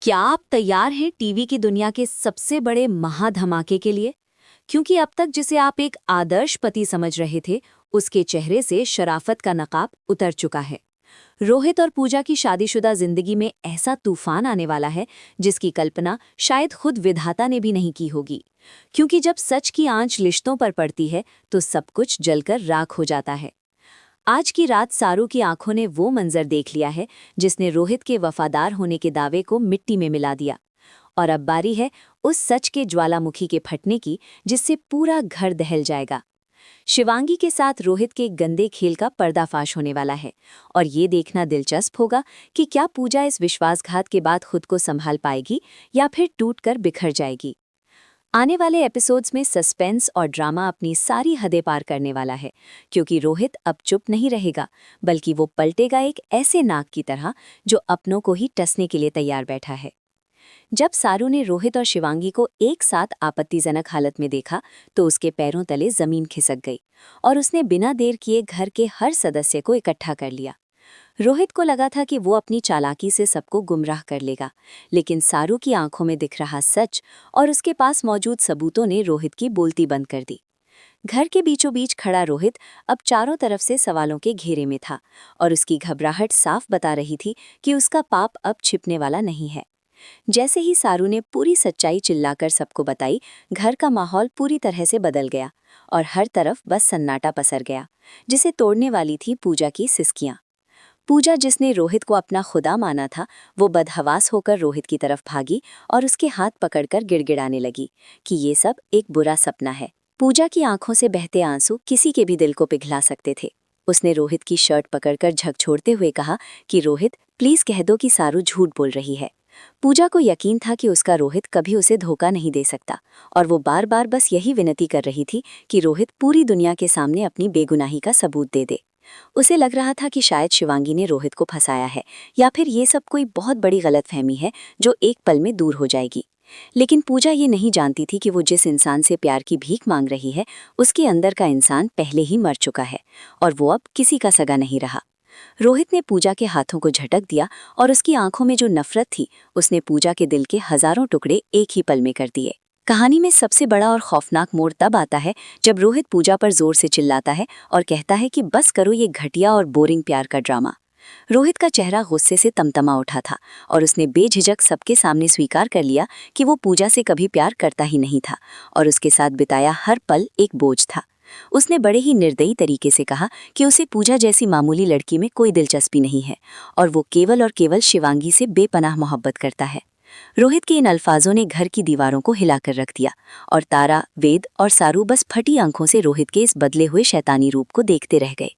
क्या आप तैयार हैं टीवी की दुनिया के सबसे बड़े महाधमाके के लिए? क्योंकि अब तक जिसे आप एक आदर्श पति समझ रहे थे, उसके चेहरे से शराफत का नकाब उतर चुका है। रोहित और पूजा की शादीशुदा जिंदगी में ऐसा तूफान आने वाला है, जिसकी कल्पना शायद खुद विधाता ने भी नहीं की होगी। क्योंकि जब सच की आंच रिश्तों पर पड़ती है, तो सब कुछ जलकर राख हो जाता है। आज की रात सारू की आंखों ने वो मंजर देख लिया है, जिसने रोहित के वफादार होने के दावे को मिट्टी में मिला दिया। और अब बारी है उस सच के ज्वालामुखी के फटने की, जिससे पूरा घर दहल जाएगा। शिवांगी के साथ रोहित के गंदे खेल का पर्दाफाश होने वाला है, और ये देखना दिलचस्प होगा कि क्या पूजा इस विश्वासघात के बाद खुद को संभाल पाएगी या फिर टूटकर बिखर जाएगी। आने वाले एपिसोड्स में सस्पेंस और ड्रामा अपनी सारी हदें पार करने वाला है, क्योंकि रोहित अब चुप नहीं रहेगा, बल्कि वो पलटेगा एक ऐसे नाग की तरह जो अपनों को ही टसने के लिए तैयार बैठा है। जब सारू ने रोहित और शिवांगी को एक साथ आपत्तिजनक हालत में देखा, तो उसके पैरों तले जमीन खिसक गई और उसने बिना देर किए घर के हर सदस्य को इकट्ठा कर लिया। रोहित को लगा था कि वो अपनी चालाकी से सबको गुमराह कर लेगा, लेकिन सारू की आंखों में दिख रहा सच और उसके पास मौजूद सबूतों ने रोहित की बोलती बंद कर दी। घर के बीचों बीच खड़ा रोहित अब चारों तरफ से सवालों के घेरे में था, और उसकी घबराहट साफ बता रही थी कि उसका पाप अब छिपने वाला नहीं है। जैसे ही सारू ने पूरी सच्चाई चिल्लाकर सबको बताई, घर का माहौल पूरी तरह से बदल गया और हर तरफ बस सन्नाटा पसर गया, जिसे तोड़ने वाली थी पूजा की सिसकियां। पूजा, जिसने रोहित को अपना खुदा माना था, वो बदहवास होकर रोहित की तरफ भागी और उसके हाथ पकड़कर गिड़गिड़ाने लगी कि ये सब एक बुरा सपना है। पूजा की आंखों से बहते आंसू किसी के भी दिल को पिघला सकते थे। उसने रोहित की शर्ट पकड़कर झकझोरते हुए कहा कि रोहित, प्लीज कह दो कि सारू झूठ बोल रही है। पूजा को यकीन था कि उसका रोहित कभी उसे धोखा नहीं दे सकता, और वो बार बार बस यही विनती कर रही थी कि रोहित पूरी दुनिया के सामने अपनी बेगुनाही का सबूत दे दे। उसे लग रहा था कि शायद शिवांगी ने रोहित को फंसाया है, या फिर ये सब कोई बहुत बड़ी गलतफहमी है जो एक पल में दूर हो जाएगी। लेकिन पूजा ये नहीं जानती थी कि वो जिस इंसान से प्यार की भीख मांग रही है, उसके अंदर का इंसान पहले ही मर चुका है, और वो अब किसी का सगा नहीं रहा। रोहित ने पूजा के हाथों को झटक दिया, और उसकी आंखों में जो नफरत थी, उसने पूजा के दिल के हजारों टुकड़े एक ही पल में कर दिए। कहानी में सबसे बड़ा और खौफनाक मोड़ तब आता है जब रोहित पूजा पर जोर से चिल्लाता है और कहता है कि बस करो ये घटिया और बोरिंग प्यार का ड्रामा। रोहित का चेहरा गुस्से से तमतमा उठा था, और उसने बेझिझक सबके सामने स्वीकार कर लिया कि वो पूजा से कभी प्यार करता ही नहीं था, और उसके साथ बिताया हर पल एक बोझ था। उसने बड़े ही निर्दयी तरीके से कहा कि उसे पूजा जैसी मामूली लड़की में कोई दिलचस्पी नहीं है, और वो केवल और केवल शिवांगी से बेपनाह मोहब्बत करता है। रोहित के इन अल्फाजों ने घर की दीवारों को हिलाकर रख दिया, और तारा, वेद और सारू बस फटी आंखों से रोहित के इस बदले हुए शैतानी रूप को देखते रह गए।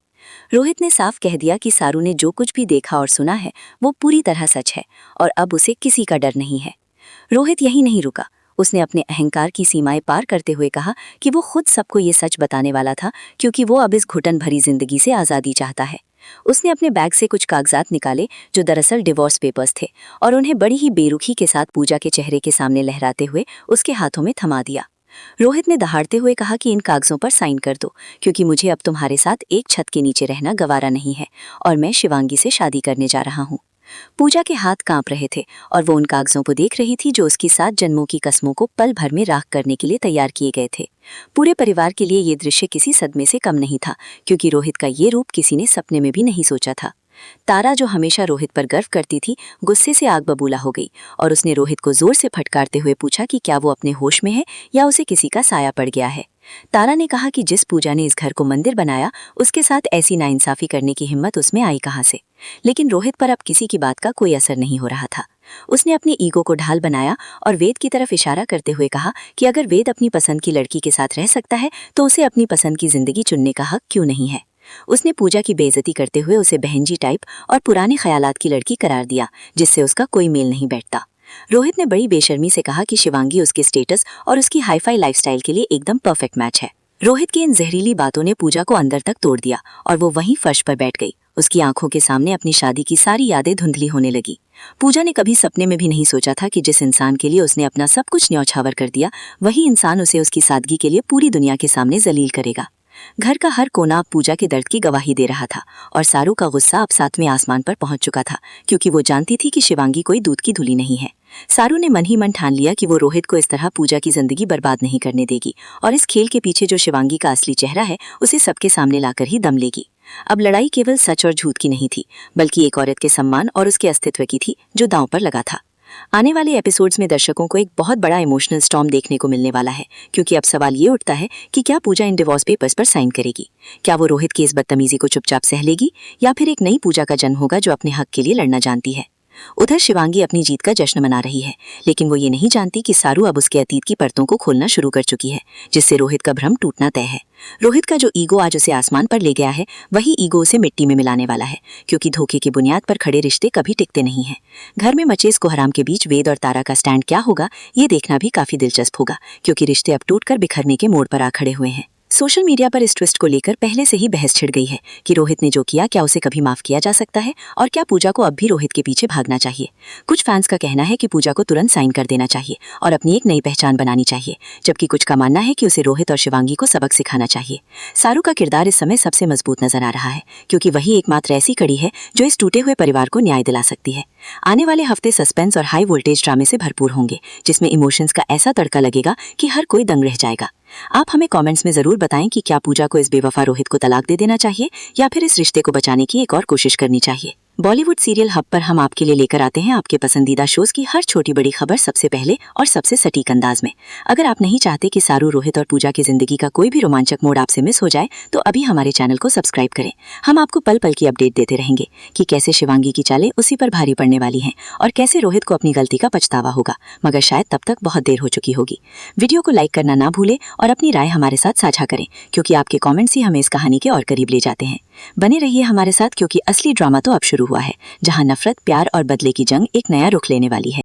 रोहित ने साफ कह दिया कि सारू ने जो कुछ भी देखा और सुना है, वो पूरी तरह सच है, और अब उसे किसी का डर नहीं है। रोहित यही नहीं रुका। उसने अपने अहंकार की सीमाएं पार करते हुए कहा कि वो खुद सबको ये सच बताने वाला था, क्योंकि वो अब इस घुटन भरी जिंदगी से आज़ादी चाहता है। उसने अपने बैग से कुछ कागजात निकाले जो दरअसल डिवोर्स पेपर्स थे, और उन्हें बड़ी ही बेरुखी के साथ पूजा के चेहरे के सामने लहराते हुए उसके हाथों में थमा दिया। रोहित ने दहाड़ते हुए कहा कि इन कागजों पर साइन कर दो, क्योंकि मुझे अब तुम्हारे साथ एक छत के नीचे रहना गवारा नहीं है, और मैं शिवांगी से शादी करने जा रहा हूँ। पूजा के हाथ कांप रहे थे, और वो उन कागजों को देख रही थी जो उसकी 7 जन्मों की कसमों को पल भर में राख करने के लिए तैयार किए गए थे। पूरे परिवार के लिए ये दृश्य किसी सदमे से कम नहीं था, क्योंकि रोहित का ये रूप किसी ने सपने में भी नहीं सोचा था। तारा, जो हमेशा रोहित पर गर्व करती थी, गुस्से से आग बबूला हो गई, और उसने रोहित को जोर से फटकारते हुए पूछा कि क्या वो अपने होश में है या उसे किसी का साया पड़ गया है। तारा ने कहा कि जिस पूजा ने इस घर को मंदिर बनाया, उसके साथ ऐसी नाइंसाफी करने की हिम्मत उसमें आई कहाँ से। लेकिन रोहित पर अब किसी की बात का कोई असर नहीं हो रहा था। उसने अपनी ईगो को ढाल बनाया और वेद की तरफ इशारा करते हुए कहा कि अगर वेद अपनी पसंद की लड़की के साथ रह सकता है, तो उसे अपनी पसंद की जिंदगी चुनने का हक क्यों नहीं है। उसने पूजा की बेइज्जती करते हुए उसे बहनजी टाइप और पुराने ख्यालात की लड़की करार दिया, जिससे उसका कोई मेल नहीं बैठता। रोहित ने बड़ी बेशर्मी से कहा कि शिवांगी उसके स्टेटस और उसकी हाईफाई लाइफस्टाइल के लिए एकदम परफेक्ट मैच है। रोहित की इन जहरीली बातों ने पूजा को अंदर तक तोड़ दिया, और वो वहीं फर्श पर बैठ गई। उसकी आंखों के सामने अपनी शादी की सारी यादें धुंधली होने लगी। पूजा ने कभी सपने में भी नहीं सोचा था कि जिस इंसान के लिए उसने अपना सब कुछ न्यौछावर कर दिया, वही इंसान उसे उसकी सादगी के लिए पूरी दुनिया के सामने जलील करेगा। घर का हर कोना अब पूजा के दर्द की गवाही दे रहा था, और सारू का गुस्सा अब 7वें आसमान पर पहुंच चुका था, क्योंकि वो जानती थी कि शिवांगी कोई दूध की धुली नहीं है। सारू ने मन ही मन ठान लिया कि वो रोहित को इस तरह पूजा की जिंदगी बर्बाद नहीं करने देगी और इस खेल के पीछे जो शिवांगी का असली चेहरा है उसे सबके सामने लाकर ही दम लेगी। अब लड़ाई केवल सच और झूठ की नहीं थी, बल्कि एक औरत के सम्मान और उसके अस्तित्व की थी जो दांव पर लगा था। आने वाले एपिसोड्स में दर्शकों को एक बहुत बड़ा इमोशनल स्टॉर्म देखने को मिलने वाला है, क्योंकि अब सवाल ये उठता है कि क्या पूजा इन डिवोर्स पेपर्स पर साइन करेगी? क्या वो रोहित की इस बदतमीजी को चुपचाप सह लेगी, या फिर एक नई पूजा का जन्म होगा जो अपने हक के लिए लड़ना जानती है? उधर शिवांगी अपनी जीत का जश्न मना रही है, लेकिन वो ये नहीं जानती कि सारू अब उसके अतीत की परतों को खोलना शुरू कर चुकी है, जिससे रोहित का भ्रम टूटना तय है। रोहित का जो ईगो आज उसे आसमान पर ले गया है, वही ईगो उसे मिट्टी में मिलाने वाला है, क्योंकि धोखे की बुनियाद पर खड़े रिश्ते कभी टिकते नहीं हैं। घर में मचे इस कोहराम के बीच वेद और तारा का स्टैंड क्या होगा, ये देखना भी काफी दिलचस्प होगा, क्योंकि रिश्ते अब टूटकर बिखरने के मोड़ पर आ खड़े हुए हैं। सोशल मीडिया पर इस ट्विस्ट को लेकर पहले से ही बहस छिड़ गई है कि रोहित ने जो किया क्या उसे कभी माफ किया जा सकता है, और क्या पूजा को अब भी रोहित के पीछे भागना चाहिए। कुछ फैंस का कहना है कि पूजा को तुरंत साइन कर देना चाहिए और अपनी एक नई पहचान बनानी चाहिए, जबकि कुछ का मानना है कि उसे रोहित और शिवांगी को सबक सिखाना चाहिए। सारू का किरदार इस समय सबसे मजबूत नजर आ रहा है, क्योंकि वही एकमात्र ऐसी कड़ी है जो इस टूटे हुए परिवार को न्याय दिला सकती है। आने वाले हफ्ते सस्पेंस और हाई वोल्टेज ड्रामे से भरपूर होंगे, जिसमें इमोशंस का ऐसा तड़का लगेगा कि हर कोई दंग रह जाएगा। आप हमें कमेंट्स में जरूर बताएं कि क्या पूजा को इस बेवफा रोहित को तलाक दे देना चाहिए, या फिर इस रिश्ते को बचाने की एक और कोशिश करनी चाहिए। बॉलीवुड सीरियल हब पर हम आपके लिए लेकर आते हैं आपके पसंदीदा शोज की हर छोटी बड़ी खबर सबसे पहले और सबसे सटीक अंदाज में। अगर आप नहीं चाहते कि सारू, रोहित और पूजा की जिंदगी का कोई भी रोमांचक मोड़ आपसे मिस हो जाए, तो अभी हमारे चैनल को सब्सक्राइब करें। हम आपको पल पल की अपडेट देते रहेंगे कि कैसे शिवांगी की चालें उसी पर भारी पड़ने वाली हैं और कैसे रोहित को अपनी गलती का पछतावा होगा, मगर शायद तब तक बहुत देर हो चुकी होगी। वीडियो को लाइक करना ना भूलें और अपनी राय हमारे साथ साझा करें, क्योंकि आपके कॉमेंट्स ही हमें इस कहानी के और करीब ले जाते हैं। बने रहिए हमारे साथ, क्योंकि असली ड्रामा तो अब शुरू हुआ है, जहां नफरत, प्यार और बदले की जंग एक नया रुख लेने वाली है।